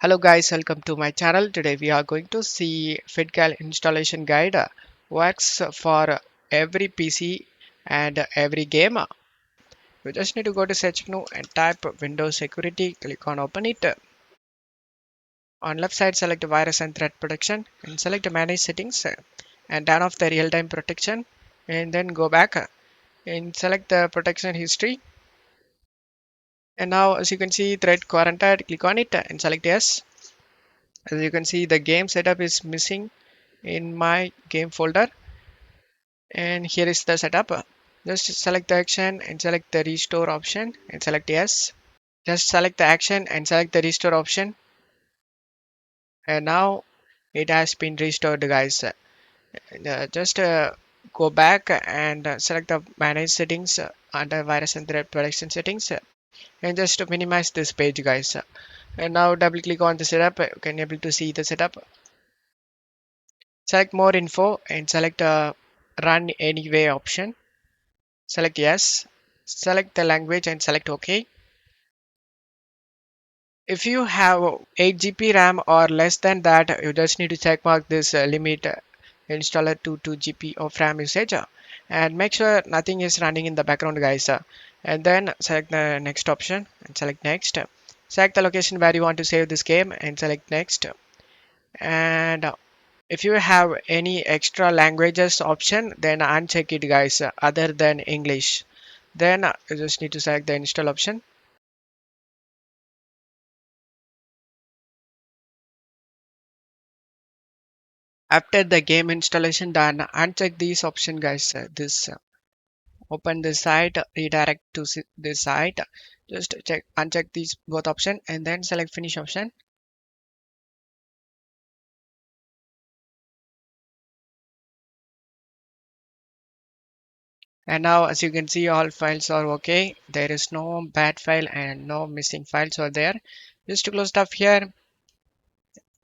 Hello guys, welcome to my channel. Today we are going to see FitGirl installation guide. Works for every PC and every game. You just need to go to search menu and type Windows Security. Click on open it. On left side select virus and threat protection and select manage settings and turn off the real-time protection and then go back and select the protection history. And now as you can see threat quarantined, click on it and select yes. As you can see the game setup is missing in my game folder, and here is the setup. Just select the action and select the restore option and select yes. Just select the action and select the restore option, and now it has been restored guys. Just go back and select the manage settings under virus and threat protection settings, and just minimize this page guys. And now double click on the setup. You can able to see the setup. Select more info and select run anyway option. Select yes. Select the language and select OK. If you have 8 GB RAM or less than that, you just need to check mark this limit installer to 2 GB of RAM usage, and make sure nothing is running in the background guys. And then select the next option and select next. Select the location where you want to save this game and select next. And if you have any extra languages option, then uncheck it guys, other than English. Then you just need to select the install option. After the game installation done, uncheck these option guys. This open this site, redirect to this site. Just check uncheck these both option and then select finish option. And now as you can see all files are okay. There is no bad file and no missing files are there. Just to close stuff here,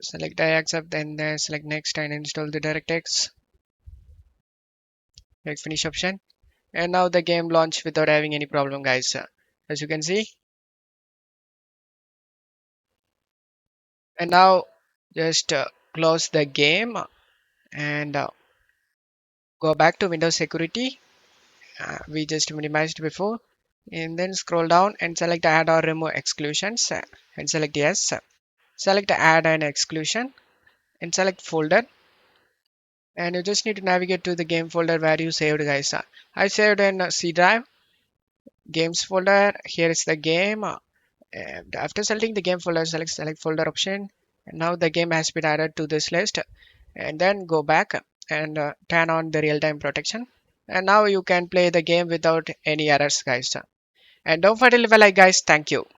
select I accept, then select next and install the DirectX. Click finish option, and now the game launched without having any problem guys. As you can see, and now just close the game and go back to Windows Security. We just minimized before, and then scroll down and select add or remove exclusions and select yes. Select add an exclusion and select folder, and you just need to navigate to the game folder where you saved guys. I saved in C drive games folder. Here is the game. And after selecting the game folder, select folder option, and now the game has been added to this list. And then go back and turn on the real-time protection, and now you can play the game without any errors guys. And don't forget to leave a like guys. Thank you.